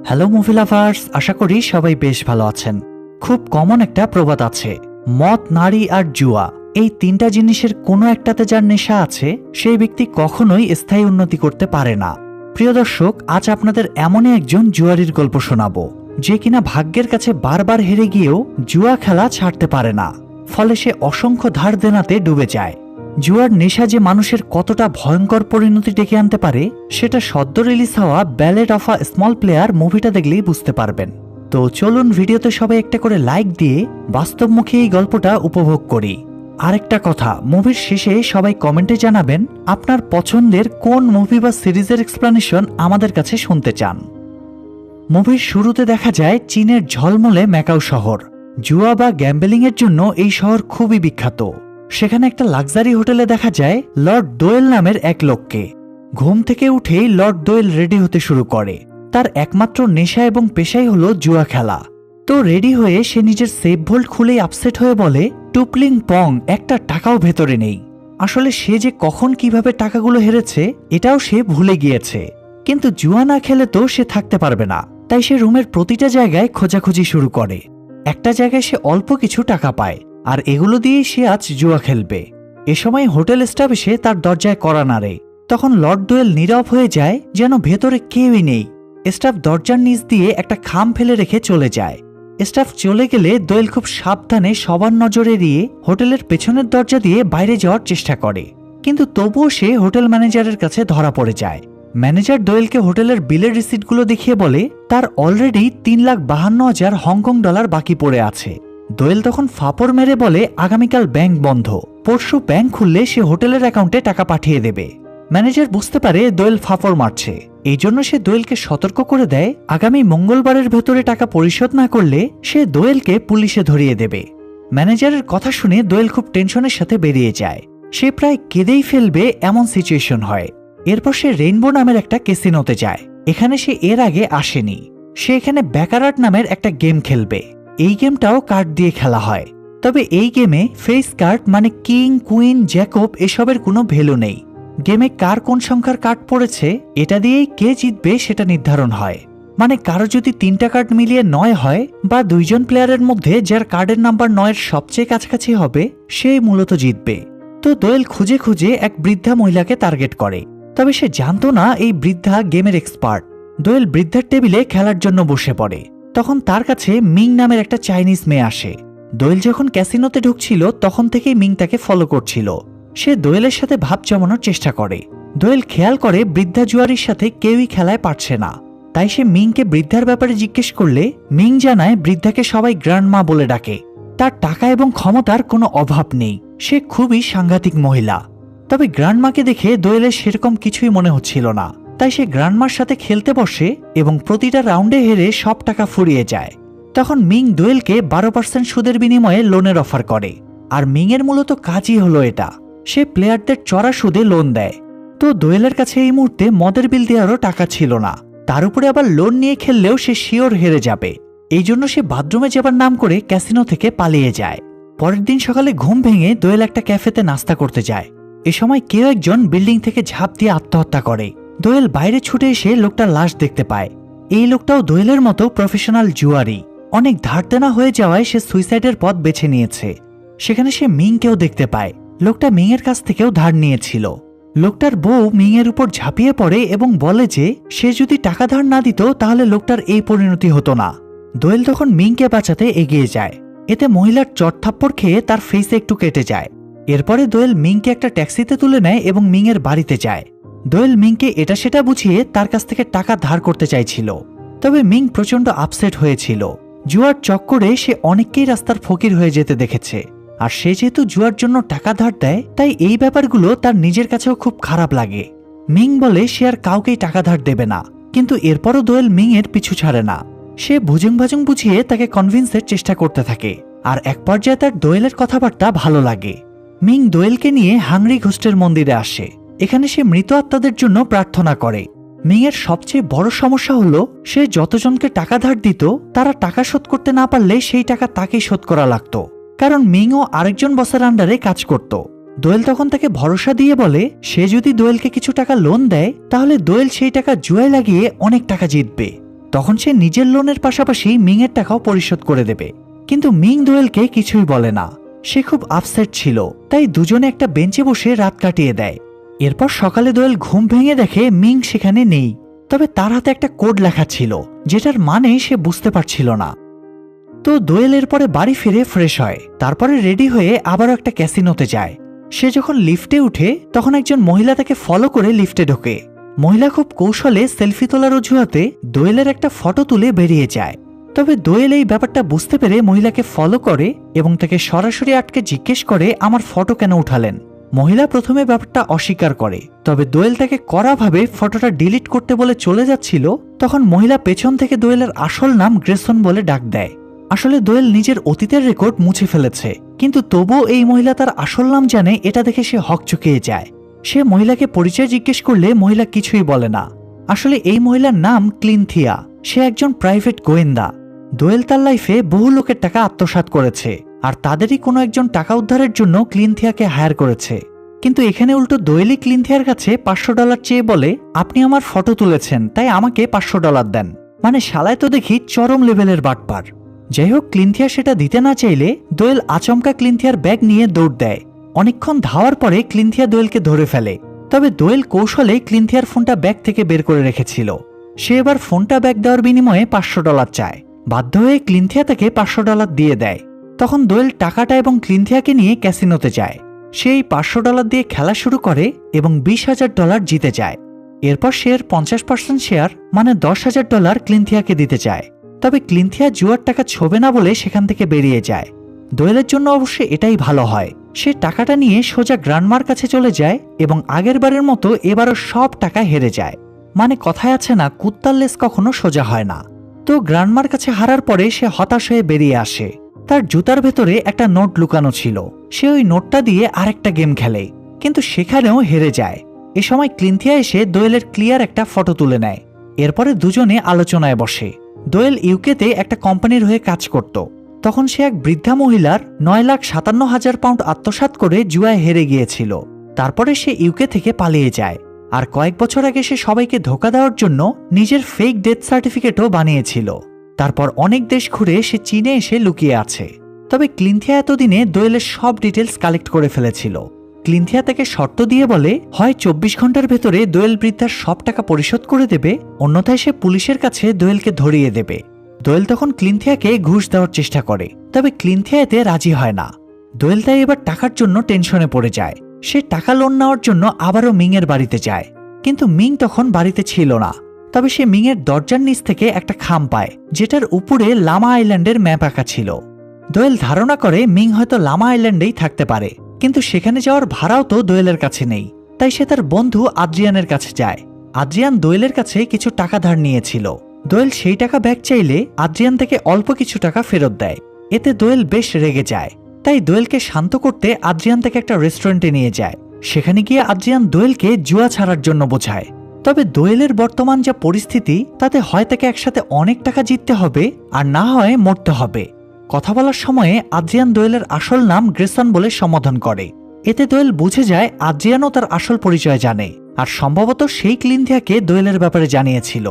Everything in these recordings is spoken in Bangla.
হ্যালো মুভি লাভার্স, আশা করি সবাই বেশ ভালো আছেন। খুব কমন একটা প্রবাদ আছে, মদ, নারী আর জুয়া, এই তিনটা জিনিসের কোনো একটাতে যার নেশা আছে সেই ব্যক্তি কখনোই স্থায়ী উন্নতি করতে পারে না। প্রিয় দর্শক, আজ আপনাদের এমনই একজন জুয়ারির গল্প শোনাবো যে কিনা ভাগ্যের কাছে বারবার হেরে গিয়েও জুয়া খেলা ছাড়তে পারে না, ফলে সে অসংখ্য ধার দেনাতে ডুবে যায়। জুয়ার নেশা যে মানুষের কতটা ভয়ঙ্কর পরিণতি ডেকে আনতে পারে সেটা সদ্য রিলিজ হওয়া ballot of a small player মুভিটা দেখলেই বুঝতে পারবেন। তো চলুন ভিডিওতে সবাই একটা করে লাইক দিয়ে বাস্তবমুখী এই গল্পটা উপভোগ করি। আরেকটা কথা, মুভির শেষে সবাই কমেন্টে জানাবেন আপনার পছন্দের কোন মুভি বা সিরিজের এক্সপ্লানেশন আমাদের কাছে শুনতে চান। মুভির শুরুতে দেখা যায় চীনের ঝলমলে ম্যাকাও শহর। জুয়া বা গ্যাম্বলিং এর জন্য এই শহর খুবই বিখ্যাত। সেখানে একটা লাক্সারি হোটেলে দেখা যায় লর্ড দোয়েল নামের এক লোককে। ঘুম থেকে উঠেই লর্ড দোয়েল রেডি হতে শুরু করে। তার একমাত্র নেশা এবং পেশাই হলো জুয়া খেলা। তো রেডি হয়ে সে নিজের সেফ ভোল্ট খুলেই আপসেট হয়ে বলে, টুপলিং পং, একটা টাকাও ভেতরে নেই। আসলে সে যে কখন কিভাবে টাকাগুলো হেরেছে এটাও সে ভুলে গিয়েছে। কিন্তু জুয়া না খেলে তো সে থাকতে পারবে না, তাই সে রুমের প্রতিটা জায়গায় খোঁজাখুঁজি শুরু করে। একটা জায়গায় সে অল্প কিছু টাকা পায়, আর এগুলো দিয়ে সে আজ জুয়া খেলবে। এ সময় হোটেল স্টাফ এসে তার দরজায় কড়া নাড়ে। তখন লর্ড দোয়েল নীরব হয়ে যায়, যেন ভেতরে কেউই নেই। স্টাফ দরজার নিচ দিয়ে একটা খাম ফেলে রেখে চলে যায়। স্টাফ চলে গেলে দোয়েল খুব সাবধানে সবার নজর এড়িয়ে হোটেলের পেছনের দরজা দিয়ে বাইরে যাওয়ার চেষ্টা করে, কিন্তু তবুও সে হোটেল ম্যানেজারের কাছে ধরা পড়ে যায়। ম্যানেজার দোয়েলকে হোটেলের বিলের রিসিটগুলো দেখিয়ে বলে তার অলরেডি 3,52,000 হংকং ডলার বাকি পড়ে আছে। দোয়েল তখন ফাপড় মেরে বলে আগামীকাল ব্যাংক বন্ধ, পরশু ব্যাংক খুললে সে হোটেলের অ্যাকাউন্টে টাকা পাঠিয়ে দেবে। ম্যানেজার বুঝতে পারে দোয়েল ফাপড় মারছে, এই জন্য সে দোয়েলকে সতর্ক করে দেয় আগামী মঙ্গলবারের ভেতরে টাকা পরিশোধ না করলে সে দোয়েলকে পুলিশে ধরিয়ে দেবে। ম্যানেজারের কথা শুনে দোয়েল খুব টেনশনের সাথে বেরিয়ে যায়। সে প্রায় কেঁদেই ফেলবে এমন সিচুয়েশন হয়। এরপর সে রেইনবো নামের একটা ক্যাসিনোতে যায়। এখানে সে এর আগে আসেনি। সে এখানে ব্যাকারাট নামের একটা গেম খেলবে। এই গেমটাও কার্ড দিয়ে খেলা হয়, তবে এই গেমে ফেস কার্ড মানে কিং, কুইন, জ্যাকব এসবের কোনো ভ্যালু নেই। গেমে কার কোন সংখ্যার কার্ড পড়েছে এটা দিয়েই কে জিতবে সেটা নির্ধারণ হয়। মানে কারো যদি 3টা কার্ড মিলিয়ে 9 হয়, বা 2জন প্লেয়ারের মধ্যে যার কার্ডের নাম্বার 9-এর সবচেয়ে কাছাকাছি হবে সেই মূলত জিতবে। তো দোয়েল খুঁজে খুঁজে এক বৃদ্ধা মহিলাকে টার্গেট করে, তবে সে জানতো না এই বৃদ্ধা গেমের এক্সপার্ট। দোয়েল বৃদ্ধার টেবিলে খেলার জন্য বসে পড়ে। তখন তার কাছে মিং নামের একটা চাইনিজ মেয়ে আসে। দোয়েল যখন ক্যাসিনোতে ঢুকছিল তখন থেকেই মিং তাকে ফলো করছিল। সে দোয়েলের সাথে ভাব জমানোর চেষ্টা করে। দোয়েল খেয়াল করে বৃদ্ধা জুয়ারির সাথে কেউই খেলায় পারছে না, তাই সে মিংকে বৃদ্ধার ব্যাপারে জিজ্ঞেস করলে মিং জানায় বৃদ্ধাকে সবাই গ্র্যান্ডমা বলে ডাকে। তার টাকা এবং ক্ষমতার কোনো অভাব নেই, সে খুবই সাংঘাতিক মহিলা। তবে গ্র্যান্ডমাকে দেখে দোয়েলের সেরকম কিছুই মনে হচ্ছিল না, তাই সে গ্র্যান্ডমার সাথে খেলতে বসে এবং প্রতিটা রাউন্ডে হেরে সব টাকা ফুরিয়ে যায়। তখন মিং দোয়েলকে 12% সুদের বিনিময়ে লোনের অফার করে, আর মিং এর মূলত কাজই হলো এটা, সে প্লেয়ারদের চড়া সুদে লোন দেয়। তো দোয়েলের কাছে এই মুহূর্তে মদের বিল দেওয়ারও টাকা ছিল না, তার উপরে আবার লোন নিয়ে খেললেও সে শিওর হেরে যাবে। এই জন্য সে বাথরুমে যাবার নাম করে ক্যাসিনো থেকে পালিয়ে যায়। পরের দিন সকালে ঘুম ভেঙে দোয়েল একটা ক্যাফেতে নাস্তা করতে যায়। এ সময় কেউ একজন বিল্ডিং থেকে ঝাঁপ দিয়ে আত্মহত্যা করে। দোয়েল বাইরে ছুটে এসে লোকটার লাশ দেখতে পায়। এই লোকটাও দোয়েলের মতো প্রফেশনাল জুয়ারি। অনেক ধার দেনা হয়ে যাওয়ায় সে সুইসাইডের পথ বেছে নিয়েছে। সেখানে সে মিংকেও দেখতে পায়। লোকটা মিংয়ের কাছ থেকেও ধার নিয়েছিল। লোকটার বউ মিংয়ের উপর ঝাঁপিয়ে পড়ে এবং বলে যে সে যদি টাকা ধার না দিত তাহলে লোকটার এই পরিণতি হতো না। দোয়েল তখন মিংকে বাঁচাতে এগিয়ে যায়। এতে মহিলার চড়থাপ্পড় খেয়ে তার ফেসে একটু কেটে যায়। এরপরে দোয়েল মিংকে একটা ট্যাক্সিতে তুলে নেয় এবং মিংয়ের বাড়িতে যায়। দোয়েল মিংকে এটা সেটা বুঝিয়ে তার কাছ থেকে টাকা ধার করতে চাইছিল, তবে মিং প্রচন্ড আপসেট হয়েছিল। জুয়ার চক্করে সে অনেককেই রাস্তার ফকির হয়ে যেতে দেখেছে, আর সে যেহেতু জুয়ার জন্য টাকা ধার দেয় তাই এই ব্যাপারগুলো তার নিজের কাছেও খুব খারাপ লাগে। মিং বলে সে আর কাউকেই টাকা ধার দেবে না, কিন্তু এরপরও দোয়েল মিং এর পিছু ছাড়ে না। সে ভুজুং ভাজুং বুঝিয়ে তাকে কনভিন্সের চেষ্টা করতে থাকে, আর এক পর্যায়ে তার দোয়েলের কথাবার্তা ভালো লাগে। মিং দোয়েলকে নিয়ে হাংরি ঘোস্টের মন্দিরে আসে। এখানে সে মৃত আত্মাদের জন্য প্রার্থনা করে। মিং এর সবচেয়ে বড় সমস্যা হলো সে যতজনকে টাকা ধার দিত তারা টাকা শোধ করতে না পারলে সেই টাকা তাকেই শোধ করা লাগতো, কারণ মিংও আরেকজন বসের আন্ডারে কাজ করত। দোয়েল তখন তাকে ভরসা দিয়ে বলে সে যদি দোয়েলকে কিছু টাকা লোন দেয় তাহলে দোয়েল সেই টাকা জুয়ায় লাগিয়ে অনেক টাকা জিতবে। তখন সে নিজের লোনের পাশাপাশি মিংয়ের টাকাও পরিশোধ করে দেবে। কিন্তু মিং দোয়েলকে কিছুই বলে না। সে খুব আপসেট ছিল, তাই দুজনে একটা বেঞ্চে বসে রাত কাটিয়ে দেয়। এরপর সকালে দোয়েল ঘুম ভেঙে দেখে মিং সেখানে নেই, তবে তার হাতে একটা কোড লেখা ছিল যেটার মানে সে বুঝতে পারছিল না। তো দোয়েল এরপরে বাড়ি ফিরে ফ্রেশ হয়, তারপরে রেডি হয়ে আবারও একটা ক্যাসিনোতে যায়। সে যখন লিফটে উঠে তখন একজন মহিলা তাকে ফলো করে লিফটে ঢোকে। মহিলা খুব কৌশলে সেলফি তোলার অজুহাতে দোয়েলের একটা ফটো তুলে বেরিয়ে যায়। তবে দোয়েল এই ব্যাপারটা বুঝতে পেরে মহিলাকে ফলো করে এবং তাকে সরাসরি আটকে জিজ্ঞেস করে আমার ফটো কেন উঠালেন। মহিলা প্রথমে ব্যাপারটা অস্বীকার করে, তবে দোয়েল তাকে কড়াভাবে ফটোটা ডিলিট করতে বলে চলে যাচ্ছিল। তখন মহিলা পেছন থেকে দোয়েলের আসল নাম গ্রেসন বলে ডাক দেয়। আসলে দোয়েল নিজের অতীতের রেকর্ড মুছে ফেলেছে, কিন্তু তবুও এই মহিলা তার আসল নাম জানে, এটা দেখে সে হকচকিয়ে যায়। সে মহিলাকে পরিচয় জিজ্ঞেস করলে মহিলা কিছুই বলে না। আসলে এই মহিলার নাম ক্লিনথিয়া। সে একজন প্রাইভেট গোয়েন্দা। দোয়েল তার লাইফে বহু লোকের টাকা আত্মসাৎ করেছে, আর তাদেরই কোনো একজন টাকা উদ্ধারের জন্য ক্লিনথিয়াকে হায়ার করেছে। কিন্তু এখানে উল্টো দোয়েলই ক্লিনথিয়ার কাছে $500 চেয়ে বলে, আপনি আমার ফটো তুলেছেন তাই আমাকে $500 দেন। মানে শালায় তো দেখি চরম লেভেলের বাটপার। যাই হোক, ক্লিনথিয়া সেটা দিতে না চাইলে দোয়েল আচমকা ক্লিনথিয়ার ব্যাগ নিয়ে দৌড় দেয়। অনেকক্ষণ ধাওয়ার পরে ক্লিনথিয়া দোয়েলকে ধরে ফেলে, তবে দোয়েল কৌশলে ক্লিনথিয়ার ফোনটা ব্যাগ থেকে বের করে রেখেছিল। সে এবার ফোনটা ব্যাগ দেওয়ার বিনিময়ে $500 চায়। বাধ্য হয়ে ক্লিনথিয়া তাকে $500 দিয়ে দেয়। তখন দোয়েল টাকাটা এবং ক্লিনথিয়াকে নিয়ে ক্যাসিনোতে যায়। সে এই $500 দিয়ে খেলা শুরু করে এবং $20,000 জিতে যায়। এরপর সে এর 50% শেয়ার মানে $10,000 ক্লিনথিয়াকে দিতে চায়, তবে ক্লিনথিয়া জুয়ার টাকা ছোবে না বলে সেখান থেকে বেরিয়ে যায়। দোয়েলের জন্য অবশ্য এটাই ভালো হয়। সে টাকাটা নিয়ে সোজা গ্র্যান্ডমার কাছে চলে যায় এবং আগের বারের মতো এবারও সব টাকা হেরে যায়। মানে কথায় আছে না, কুত্তার লেজ কখনো সোজা হয় না। তো গ্র্যান্ডমার কাছে হারার পরে সে হতাশ হয়ে বেরিয়ে আসে। তার জুতার ভেতরে একটা নোট লুকানো ছিল। সে ওই নোটটা দিয়ে আরেকটা গেম খেলে, কিন্তু সেখানেও হেরে যায়। এ সময় ক্লিনথিয়া এসে দোয়েলের ক্লিয়ার একটা ফটো তুলে নেয়। এরপরে দুজনে আলোচনায় বসে। দোয়েল ইউকেতে একটা কোম্পানির হয়ে কাজ করত। তখন সে এক বৃদ্ধা মহিলার 9,57,000 পাউন্ড আত্মসাৎ করে জুয়ায় হেরে গিয়েছিল। তারপরে সে ইউকে থেকে পালিয়ে যায়। আর কয়েক বছর আগে সে সবাইকে ধোঁকা দেওয়ার জন্য নিজের ফেক ডেথ সার্টিফিকেটও বানিয়েছিল। তারপর অনেক দেশ ঘুরে সে চীনে এসে লুকিয়ে আছে। তবে ক্লিনথিয়া এতদিনে দোয়েলের সব ডিটেলস কালেক্ট করে ফেলেছিল। ক্লিনথিয়া তাকে শর্ত দিয়ে বলে, হয় 24 ঘন্টার ভেতরে দোয়েল বৃদ্ধার সব টাকা পরিশোধ করে দেবে, অন্যথায় সে পুলিশের কাছে দোয়েলকে ধরিয়ে দেবে। দোয়েল তখন ক্লিনথিয়াকে ঘুষ দেওয়ার চেষ্টা করে, তবে ক্লিনথিয়া এতে রাজি হয় না। দোয়েল তাই এবার টাকার জন্য টেনশনে পড়ে যায়। সে টাকা লোন নেওয়ার জন্য আবারও মিংয়ের বাড়িতে যায়, কিন্তু মিং তখন বাড়িতে ছিল না। তবে সে মিংয়ের দরজার নিচ থেকে একটা খাম পায়, যেটার উপরে লামা আইল্যান্ডের ম্যাপ আঁকা ছিল। দোয়েল ধারণা করে মিং হয়তো লামা আইল্যান্ডেই থাকতে পারে, কিন্তু সেখানে যাওয়ার ভাড়াও তো দোয়েলের কাছে নেই। তাই সে তার বন্ধু আদ্রিয়ানের কাছে যায়। আদ্রিয়ান দোয়েলের কাছে কিছু টাকা ধার নিয়েছিল। দোয়েল সেই টাকা ব্যাক চাইলে আদ্রিয়ান থেকে অল্প কিছু টাকা ফেরত দেয়। এতে দোয়েল বেশ রেগে যায়। তাই দোয়েলকে শান্ত করতে আদ্রিয়ান তাকে একটা রেস্টুরেন্টে নিয়ে যায়। সেখানে গিয়ে আদ্রিয়ান দোয়েলকে জুয়া ছাড়ার জন্য বোঝায়। তবে দোয়েলের বর্তমান যা পরিস্থিতি, তাতে হয় তাকে একসাথে অনেক টাকা জিততে হবে, আর না হয় মরতে হবে। কথা বলার সময়ে আদ্রিয়ান দোয়েলের আসল নাম গ্রেসন বলে সম্বোধন করে। এতে দোয়েল বুঝে যায় আদ্রিয়ানও তার আসল পরিচয় জানে, আর সম্ভবত সেই ক্লিনথিয়াকে দোয়েলের ব্যাপারে জানিয়েছিল।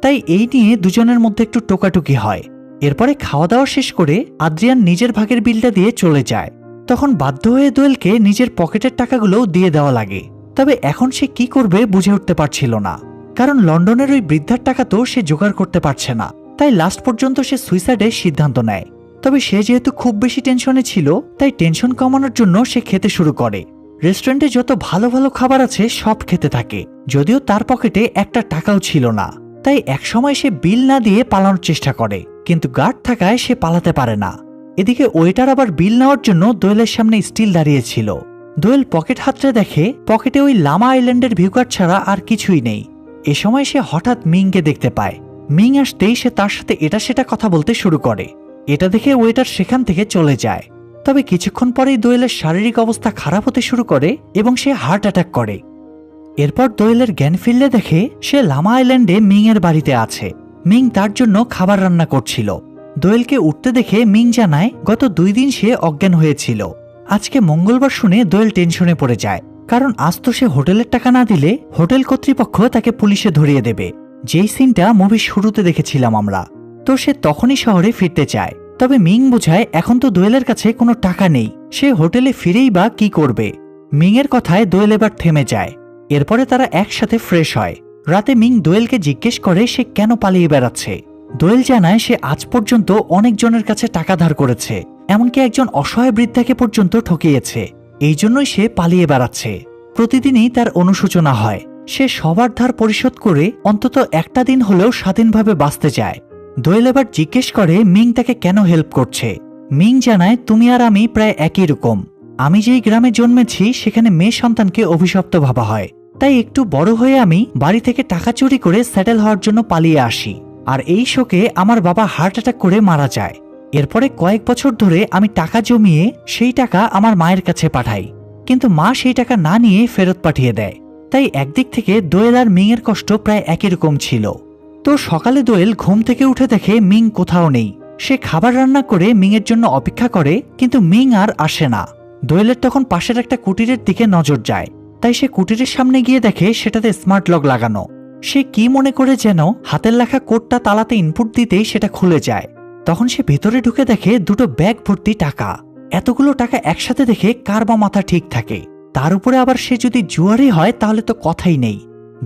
তাই এই নিয়ে দুজনের মধ্যে একটু টোকাটুকি হয়। এরপরে খাওয়া দাওয়া শেষ করে আদ্রিয়ান নিজের ভাগের বিলটা দিয়ে চলে যায়। তখন বাধ্য হয়ে দোয়েলকে নিজের পকেটের টাকাগুলো দিয়ে দেওয়া লাগে। তবে এখন সে কি করবে বুঝে উঠতে পারছিল না, কারণ লন্ডনের ওই বৃদ্ধার টাকা তো সে জোগাড় করতে পারছে না। তাই লাস্ট পর্যন্ত সে সুইসাইডের সিদ্ধান্ত নেয়। তবে সে যেহেতু খুব বেশি টেনশনে ছিল, তাই টেনশন কমানোর জন্য সে খেতে শুরু করে। রেস্টুরেন্টে যত ভালো ভালো খাবার আছে সব খেতে থাকে, যদিও তার পকেটে একটা টাকাও ছিল না। তাই একসময় সে বিল না দিয়ে পালানোর চেষ্টা করে, কিন্তু গার্ড থাকায় সে পালাতে পারে না। এদিকে ওয়েটার আবার বিল নেওয়ার জন্য দোয়েলের সামনে স্টিল দাঁড়িয়েছিল। দোয়েল পকেট হাতড়ে দেখে পকেটে ওই লামা আইল্যান্ডের ভিউ কার্ড ছাড়া আর কিছুই নেই। এ সময় সে হঠাৎ মিংকে দেখতে পায়। মিং আসতেই সে তার সাথে এটা সেটা কথা বলতে শুরু করে। এটা দেখে ওয়েটার সেখান থেকে চলে যায়। তবে কিছুক্ষণ পরেই দোয়েলের শারীরিক অবস্থা খারাপ হতে শুরু করে এবং সে হার্ট অ্যাটাক করে। এরপর দোয়েলের জ্ঞান ফিরলে দেখে সে লামা আইল্যান্ডে মিং এর বাড়িতে আছে। মিং তার জন্য খাবার রান্না করছিল। দোয়েলকে উঠতে দেখে মিং জানায় গত 2 দিন সে অজ্ঞান হয়েছিল। আজকে মঙ্গলবার শুনে দোয়েল টেনশনে পড়ে যায়, কারণ আজ তো সে হোটেলের টাকা না দিলে হোটেল কর্তৃপক্ষ তাকে পুলিশে ধরিয়ে দেবে। যেই সিনটা মুভির শুরুতে দেখেছিলাম আমরা। তো সে তখনই শহরে ফিরতে চায়, তবে মিং বোঝায় এখন তো দোয়েলের কাছে কোনো টাকা নেই, সে হোটেলে ফিরেই বা কি করবে। মিং এর কথায় দোয়েল এবার থেমে যায়। এরপরে তারা একসাথে ফ্রেশ হয়। রাতে মিং দোয়েলকে জিজ্ঞেস করে সে কেন পালিয়ে বেড়াচ্ছে। দোয়েল জানায় সে আজ পর্যন্ত অনেকজনের কাছে টাকা ধার করেছে, এমনকি একজন অসহায় বৃদ্ধাকে পর্যন্ত ঠকিয়েছে, এই জন্যই সে পালিয়ে বেড়াচ্ছে। প্রতিদিনই তার অনুশোচনা হয়, সে সবার ধার পরিশোধ করে অন্তত একটা দিন হলেও স্বাধীনভাবে বাঁচতে চায়। দোয়েল এবার জিজ্ঞেস করে মিং তাকে কেন হেল্প করছে। মিং জানায় তুমি আর আমি প্রায় একই রকম, আমি যেই গ্রামে জন্মেছি সেখানে মেয়ে সন্তানকে অভিশপ্ত ভাবা হয়, তাই একটু বড় হয়ে আমি বাড়ি থেকে টাকা চুরি করে সেটেল হওয়ার জন্য পালিয়ে আসি, আর এই শোকে আমার বাবা হার্ট অ্যাটাক করে মারা যায়। এরপরে কয়েক বছর ধরে আমি টাকা জমিয়ে সেই টাকা আমার মায়ের কাছে পাঠাই, কিন্তু মা সেই টাকা না নিয়ে ফেরত পাঠিয়ে দেয়। তাই একদিক থেকে দোয়েল আর মিং এর কষ্ট প্রায় একই রকম ছিল। তো সকালে দোয়েল ঘুম থেকে উঠে দেখে মিং কোথাও নেই। সে খাবার রান্না করে মিং এর জন্য অপেক্ষা করে, কিন্তু মিং আর আসে না। দোয়েলের তখন পাশের একটা কুটিরের দিকে নজর যায়, তাই সে কুটিরের সামনে গিয়ে দেখে সেটাতে স্মার্ট লক লাগানো। সে কি মনে করে যেন হাতের লেখা কোডটা তালাতে ইনপুট দিতেই সেটা খুলে যায়। তখন সে ভেতরে ঢুকে দেখে দুটো ব্যাগ ভর্তি টাকা। এতগুলো টাকা একসাথে দেখে কার বা মাথা ঠিক থাকে, তার উপরে আবার সে যদি জুয়ারি হয় তাহলে তো কথাই নেই।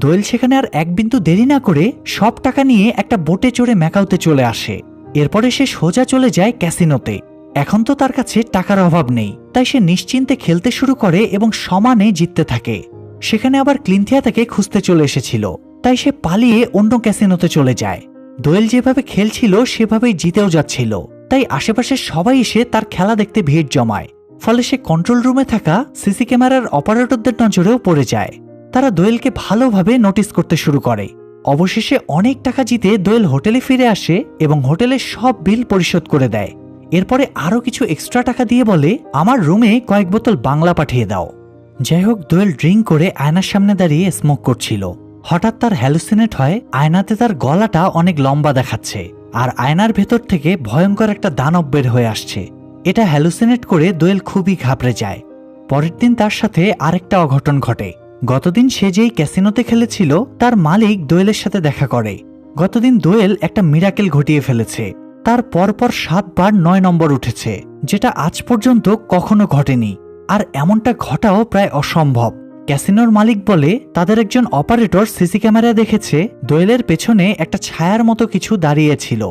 দোয়েল সেখানে আর এক বিন্দু দেরি না করে সব টাকা নিয়ে একটা বোটে চড়ে ম্যাকাওতে চলে আসে। এরপরে সে সোজা চলে যায় ক্যাসিনোতে। এখন তো তার কাছে টাকার অভাব নেই, তাই সে নিশ্চিন্তে খেলতে শুরু করে এবং সমানে জিততে থাকে। সেখানে আবার ক্লিনথিয়া তাকে খুঁজতে চলে এসেছিল, তাই সে পালিয়ে অন্য ক্যাসিনোতে চলে যায়। দোয়েল যেভাবে খেলছিল সেভাবেই জিতেও যাচ্ছিল, তাই আশেপাশে সবাই এসে তার খেলা দেখতে ভিড় জমায়। ফলে সে কন্ট্রোল রুমে থাকা সিসি ক্যামেরার অপারেটরদের নজরেও পড়ে যায়। তারা দোয়েলকে ভালোভাবে নোটিস করতে শুরু করে। অবশেষে অনেক টাকা জিতে দোয়েল হোটেলে ফিরে আসে এবং হোটেলের সব বিল পরিশোধ করে দেয়। এরপরে আরও কিছু এক্সট্রা টাকা দিয়ে বলে আমার রুমে কয়েক বোতল বাংলা পাঠিয়ে দাও। যাই হোক, দোয়েল ড্রিঙ্ক করে আয়নার সামনে দাঁড়িয়ে স্মোক করছিল। হঠাৎ তার হ্যালুসিনেট হয় আয়নাতে তার গলাটা অনেক লম্বা দেখাচ্ছে, আর আয়নার ভেতর থেকে ভয়ঙ্কর একটা দানব বের হয়ে আসছে। এটা হ্যালুসিনেট করে দোয়েল খুবই ঘাবড়ে যায়। পরের দিন তার সাথে আরেকটা অঘটন ঘটে। গতদিন সে যেই ক্যাসিনোতে খেলেছিল তার মালিক দোয়েলের সাথে দেখা করে। গতদিন দোয়েল একটা মিরাকেল ঘটিয়ে ফেলেছে, তার পরপর 7 বার 9 নম্বর উঠেছে, যেটা আজ পর্যন্ত কখনো ঘটেনি। আর এমনটা ঘটাও প্রায় অসম্ভব। ক্যাসিনোর মালিক বলে তাদের একজন অপারেটর সিসি ক্যামেরা দেখেছে দোয়েলের পেছনে একটা ছায়ার মতো কিছু দাঁড়িয়েছিল।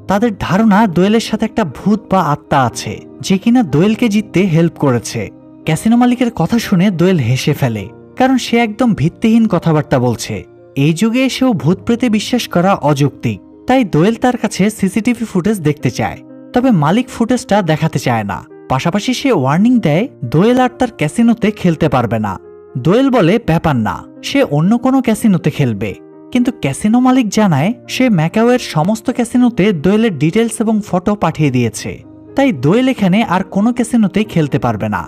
তাদের ধারণা দোয়েলের সাথে একটা ভূত বা আত্মা আছে, যে কিনা দোয়েলকে জিততে হেল্প করেছে। ক্যাসিনো মালিকের কথা শুনে দোয়েল হেসে ফেলে, কারণ সে একদম ভিত্তিহীন কথাবার্তা বলছে। এই যুগে এসেও ভূত প্রেতে বিশ্বাস করা অযৌক্তিক। তাই দোয়েল তার কাছে সিসিটিভি ফুটেজ দেখতে চায়, তবে মালিক ফুটেজটা দেখাতে চায় না। পাশাপাশি সে ওয়ার্নিং দেয় দোয়েল আর তার ক্যাসিনোতে খেলতে পারবে না। দোয়েল বলে ব্যাপার না, সে অন্য কোনো ক্যাসিনোতে খেলবে। কিন্তু ক্যাসিনো মালিক জানায় সে ম্যাকাওয়ের সমস্ত ক্যাসিনোতে দোয়েলের ডিটেলস এবং ফটো পাঠিয়ে দিয়েছে, তাই দোয়েল এখানে আর কোনো ক্যাসিনোতেই খেলতে পারবে না।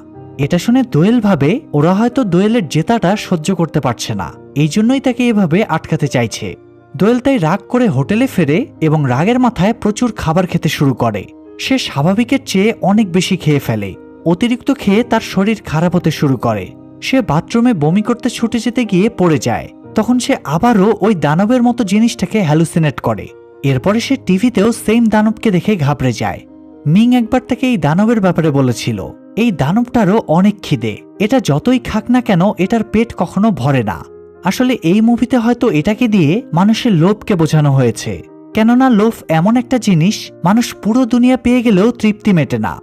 এটা শুনে দোয়েল ভাবে ওরা হয়তো দোয়েলের জেতাটা সহ্য করতে পারছে না, এই জন্যই তাকে এভাবে আটকাতে চাইছে। দোয়েল তাই রাগ করে হোটেলে ফেরে এবং রাগের মাথায় প্রচুর খাবার খেতে শুরু করে। সে স্বাভাবিকের চেয়ে অনেক বেশি খেয়ে ফেলে। অতিরিক্ত খেয়ে তার শরীর খারাপ হতে শুরু করে। সে বাথরুমে বমি করতে ছুটে যেতে গিয়ে পড়ে যায়। তখন সে আবারও ওই দানবের মতো জিনিসটাকে হ্যালুসিনেট করে। এরপরে সে টিভিতেও সেম দানবকে দেখে ঘাবড়ে যায়। মিং একবার তাকে এই দানবের ব্যাপারে বলেছিল, এই দানবটারও অনেক খিদে, এটা যতই খাক না কেন এটার পেট কখনো ভরে না। আসলে এই মুভিতে হয়তো এটাকে দিয়ে মানুষের লোভকে বোঝানো হয়েছে, কেননা লোভ এমন একটা জিনিস মানুষ পুরো দুনিয়া পেয়ে গেলেও তৃপ্তি মেটে না।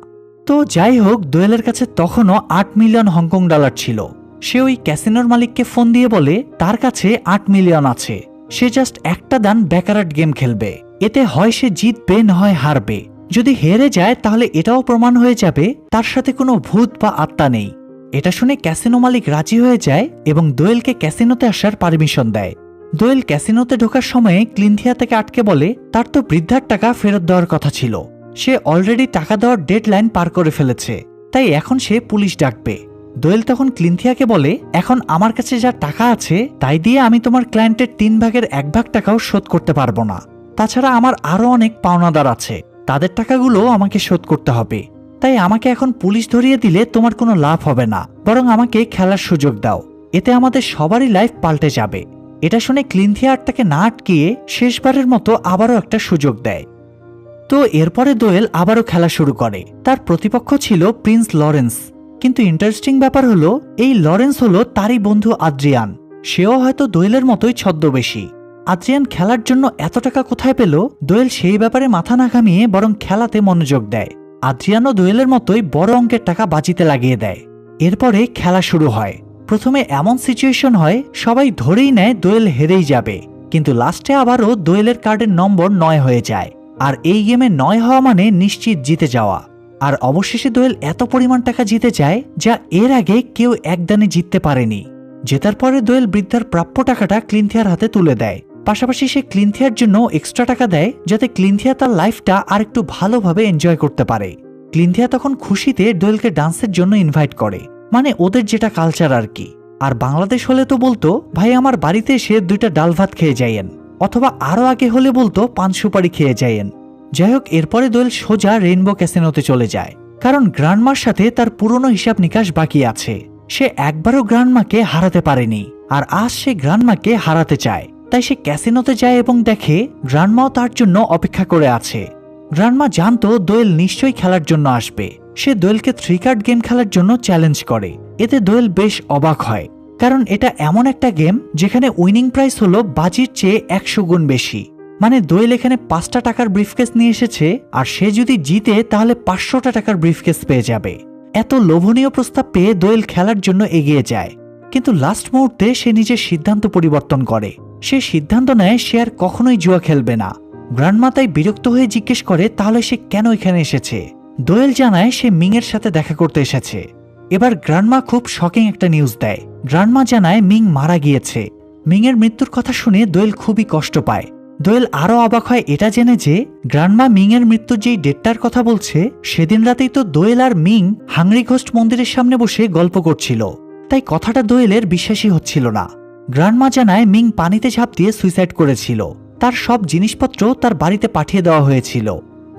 তো যাই হোক, দোয়েলের কাছে তখনও 8 মিলিয়ন হংকং ডলার ছিল। সে ওই ক্যাসিনোর মালিককে ফোন দিয়ে বলে তার কাছে 8 মিলিয়ন আছে, সে জাস্ট একটা দান ব্যাকারাট গেম খেলবে, এতে হয় সে জিতবে না হয় হারবে। যদি হেরে যায় তাহলে এটাও প্রমাণ হয়ে যাবে তার সাথে কোনো ভূত বা আত্মা নেই। এটা শুনে ক্যাসিনো মালিক রাজি হয়ে যায় এবং দোয়েলকে ক্যাসিনোতে আসার পারমিশন দেয়। দোয়েল ক্যাসিনোতে ঢোকার সময়ে ক্লিনথিয়া থেকে আটকে বলে তার তো বৃদ্ধার টাকা ফেরত দেওয়ার কথা ছিল, সে অলরেডি টাকা দেওয়ার ডেডলাইন পার করে ফেলেছে, তাই এখন সে পুলিশ ডাকবে। দোয়েল তখন ক্লিনথিয়াকে বলে এখন আমার কাছে যা টাকা আছে তাই দিয়ে আমি তোমার ক্লায়েন্টের 3 ভাগের 1 ভাগ টাকাও শোধ করতে পারবো না। তাছাড়া আমার আরো অনেক পাওনাদার আছে, তাদের টাকাগুলো আমাকে শোধ করতে হবে। তাই আমাকে এখন পুলিশ ধরিয়ে দিলে তোমার কোনো লাভ হবে না, বরং আমাকে খেলার সুযোগ দাও, এতে আমাদের সবারই লাইফ পাল্টে যাবে। এটা শুনে ক্লিনথিয়া আর তাকে না আটকিয়ে শেষবারের মতো আবারও একটা সুযোগ দেয়। তো এরপরে দোয়েল আবারও খেলা শুরু করে। তার প্রতিপক্ষ ছিল প্রিন্স লরেন্স। কিন্তু ইন্টারেস্টিং ব্যাপার হলো এই লরেন্স হলো তারই বন্ধু আদ্রিয়ান। সেও হয়তো দোয়েলের মতোই ছদ্মবেশী। আদ্রিয়ান খেলার জন্য এত টাকা কোথায় পেল, দোয়েল সেই ব্যাপারে মাথা না ঘামিয়ে বরং খেলাতে মনোযোগ দেয়। আদ্রিয়ানও দোয়েলের মতোই বড় অঙ্কের টাকা বাজিতে লাগিয়ে দেয়। এরপরে খেলা শুরু হয়। প্রথমে এমন সিচুয়েশন হয় সবাই ধরেই নেয় দোয়েল হেরেই যাবে, কিন্তু লাস্টে আবারও দোয়েলের কার্ডের নম্বর 9 হয়ে যায়। আর এই গেমে 9 হওয়া মানে নিশ্চিত জিতে যাওয়া। আর অবশেষে দোয়েল এত পরিমাণ টাকা জিতে যায় যা এর আগে কেউ একদানে জিততে পারেনি। জেতার পরে দোয়েল বৃদ্ধার প্রাপ্য টাকাটা ক্লিনথিয়ার হাতে তুলে দেয়। পাশাপাশি সে ক্লিনথিয়ার জন্য এক্সট্রা টাকা দেয় যাতে ক্লিনথিয়া তার লাইফটা আর একটু ভালোভাবে এনজয় করতে পারে। ক্লিনথিয়া তখন খুশিতে দোয়েলকে ডান্সের জন্য ইনভাইট করে, মানে ওদের যেটা কালচার আর কি। আর বাংলাদেশ হলে তো বলতো ভাই আমার বাড়িতে এসে 2টা ডাল ভাত খেয়ে যাইয়েন, অথবা আরো আগে হলে বলতো পান সুপারি খেয়ে যাইয়েন। যাই হোক, এরপরে দোয়েল সোজা রেইনবো ক্যাসিনোতে চলে যায়, কারণ গ্র্যান্ডমার সাথে তার পুরনো হিসাব নিকাশ বাকি আছে। সে একবারও গ্র্যান্ডমাকে হারাতে পারেনি, আর আজ সে গ্র্যান্ডমাকে হারাতে চায়। তাই সে ক্যাসিনোতে যায় এবং দেখে গ্র্যান্ডমাও তার জন্য অপেক্ষা করে আছে। গ্র্যান্ডমা জানতো দোয়েল নিশ্চয়ই খেলার জন্য আসবে। সে দোয়েলকে 3 কার্ড গেম খেলার জন্য চ্যালেঞ্জ করে। এতে দোয়েল বেশ অবাক হয়, কারণ এটা এমন একটা গেম যেখানে উইনিং প্রাইস হলো বাজির চেয়ে 100 গুণ বেশি। মানে দোয়েল এখানে 5টা টাকার ব্রিফকেস নিয়ে এসেছে, আর সে যদি জিতে তাহলে 500টা টাকার ব্রিফকেস পেয়ে যাবে। এত লোভনীয় প্রস্তাব পেয়ে দোয়েল খেলার জন্য এগিয়ে যায়, কিন্তু লাস্ট মুহূর্তে সে নিজের সিদ্ধান্ত পরিবর্তন করে। সে সিদ্ধান্ত নেয় সে আর কখনোই জুয়া খেলবে না। গ্র্যান্ডমা তাই বিরক্ত হয়ে জিজ্ঞেস করে তাহলে সে কেন এখানে এসেছে। দোয়েল জানায় সে মিং এর সাথে দেখা করতে এসেছে। এবার গ্র্যান্ডমা খুব শকিং একটা নিউজ দেয়। গ্র্যান্ডমা জানায় মিং মারা গিয়েছে। মিং এর মৃত্যুর কথা শুনে দোয়েল খুবই কষ্ট পায়। দোয়েল আরো অবাক হয় এটা জেনে যে গ্র্যান্ডমা মিং এর মৃত্যুর যেই ডেটটার কথা বলছে সেদিন রাতেই তো দোয়েল আর মিং হাংরি ঘোস্ট মন্দিরের সামনে বসে গল্প করছিল। তাই কথাটা দোয়েলের বিশ্বাসই হচ্ছিল না। গ্র্যান্ডমা জানায় মিং পানিতে ঝাঁপ দিয়ে সুইসাইড করেছিল। তার সব জিনিসপত্র তার বাড়িতে পাঠিয়ে দেওয়া হয়েছিল।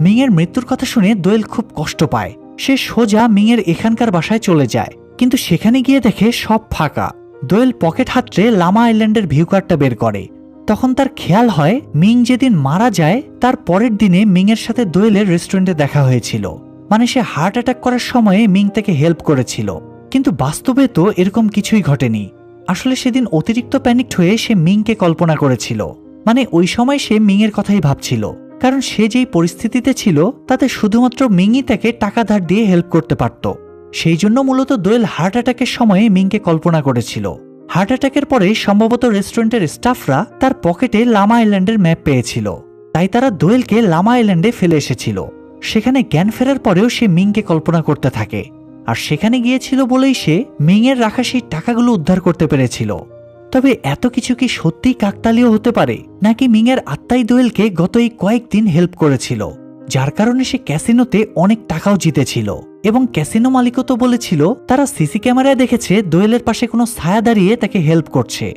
মিং এর মৃত্যুর কথা শুনে দোয়েল খুব কষ্ট পায়। সে সোজা মিং এর এখানকার বাসায় চলে যায়, কিন্তু সেখানে গিয়ে দেখে সব ফাঁকা। দোয়েল পকেট হাতড়ে লামা আইল্যান্ডের ভিউ কার্ডটা বের করে। তখন তার খেয়াল হয় মিং যেদিন মারা যায় তার পরের দিনে মিং এর সাথে দোয়েলের রেস্টুরেন্টে দেখা হয়েছিল। মানে সে হার্ট অ্যাটাক করার সময়ে মিং তাকে হেল্প করেছিল। কিন্তু বাস্তবে তো এরকম কিছুই ঘটেনি। আসলে সেদিন অতিরিক্ত প্যানিকড হয়ে সে মিংকে কল্পনা করেছিল। মানে ওই সময় সে মিং এর কথাই ভাবছিল, কারণ সে যেই পরিস্থিতিতে ছিল তাতে শুধুমাত্র মিংই তাকে টাকা ধার দিয়ে হেল্প করতে পারত। সেই জন্য মূলত দোয়েল হার্ট অ্যাটাকের সময়ে মিংকে কল্পনা করেছিল। হার্ট অ্যাটাকের পরে সম্ভবত রেস্টুরেন্টের স্টাফরা তার পকেটে লামা আইল্যান্ডের ম্যাপ পেয়েছিল, তাই তারা দোয়েলকে লামা আইল্যান্ডে ফেলে এসেছিল। সেখানে জ্ঞান ফেরার পরেও সে মিংকে কল্পনা করতে থাকে, আর সেখানে গিয়েছিল বলেই সে মিং এর রাখা সেই টাকাগুলো উদ্ধার করতে পেরেছিল। তবে এত কিছু কি সত্যিই কাকতালীয় হতে পারে, নাকি মিং এর আত্মাই দোয়েলকে গত এই কয়েকদিন হেল্প করেছিল, যার কারণে সে ক্যাসিনোতে অনেক টাকাও জিতেছিল? এবং ক্যাসিনো মালিকও তো বলেছিল তারা সিসি ক্যামেরায় দেখেছে দোয়েলের পাশে কোনো ছায়া দাঁড়িয়ে তাকে হেল্প করছে।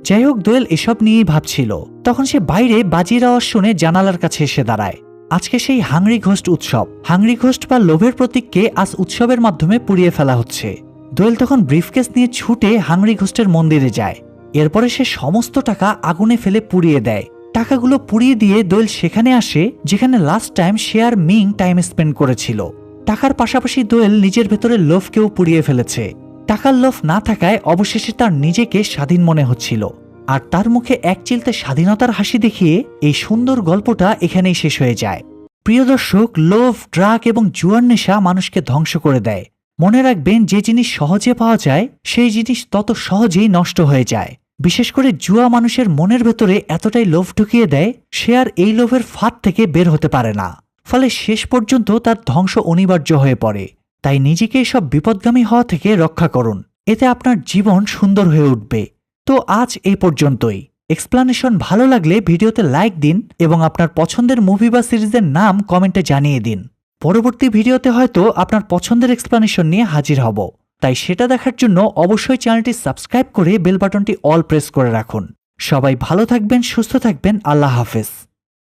যাই হোক, দোয়েল এসব নিয়েই ভাবছিল। তখন সে বাইরে বাজির আওয়াজ শুনে জানালার কাছে এসে দাঁড়ায়। আজকে সেই হাংরি ঘোস্ট উৎসব। হাংরি ঘোস্ট বা লোভের প্রতীককে আজ উৎসবের মাধ্যমে পুড়িয়ে ফেলা হচ্ছে। দোয়েল তখন ব্রিফকেস নিয়ে ছুটে হাংরি ঘোস্টের মন্দিরে যায়। এরপরে সে সমস্ত টাকা আগুনে ফেলে পুড়িয়ে দেয়। টাকাগুলো পুড়িয়ে দিয়ে দোয়েল সেখানে আসে যেখানে লাস্ট টাইম সে আর মিং টাইম স্পেন্ড করেছিল। টাকার পাশাপাশি দোয়েল নিজের ভেতরে লোভকেও পুড়িয়ে ফেলেছে। টাকার লোভ না থাকায় অবশেষে তার নিজেকে স্বাধীন মনে হচ্ছিল, আর তার মুখে এক চিলতে স্বাধীনতার হাসি দেখিয়ে এই সুন্দর গল্পটা এখানেই শেষ হয়ে যায়। প্রিয় দর্শক, লোভ, ড্রাগ এবং জুয়ার নেশা মানুষকে ধ্বংস করে দেয়। মনে রাখবেন, যে জিনিস সহজে পাওয়া যায় সেই জিনিস তত সহজেই নষ্ট হয়ে যায়। বিশেষ করে জুয়া মানুষের মনের ভেতরে এতটাই লোভ ঢুকিয়ে দেয় সে আর এই লোভের ফাঁদ থেকে বের হতে পারে না। ফলে শেষ পর্যন্ত তার ধ্বংস অনিবার্য হয়ে পড়ে। তাই নিজেকে এসব বিপদগামী হওয়া থেকে রক্ষা করুন, এতে আপনার জীবন সুন্দর হয়ে উঠবে। তো আজ এই পর্যন্তই। এক্সপ্লানেশন ভালো লাগলে ভিডিওতে লাইক দিন এবং আপনার পছন্দের মুভি বা সিরিজের নাম কমেন্টে জানিয়ে দিন। পরবর্তী ভিডিওতে হয়তো আপনার পছন্দের এক্সপ্লানেশন নিয়ে হাজির হব, তাই সেটা দেখার জন্য অবশ্যই চ্যানেলটি সাবস্ক্রাইব করে বেল বাটনটি অল প্রেস করে রাখুন। সবাই ভালো থাকবেন, সুস্থ থাকবেন। আল্লাহ হাফেজ।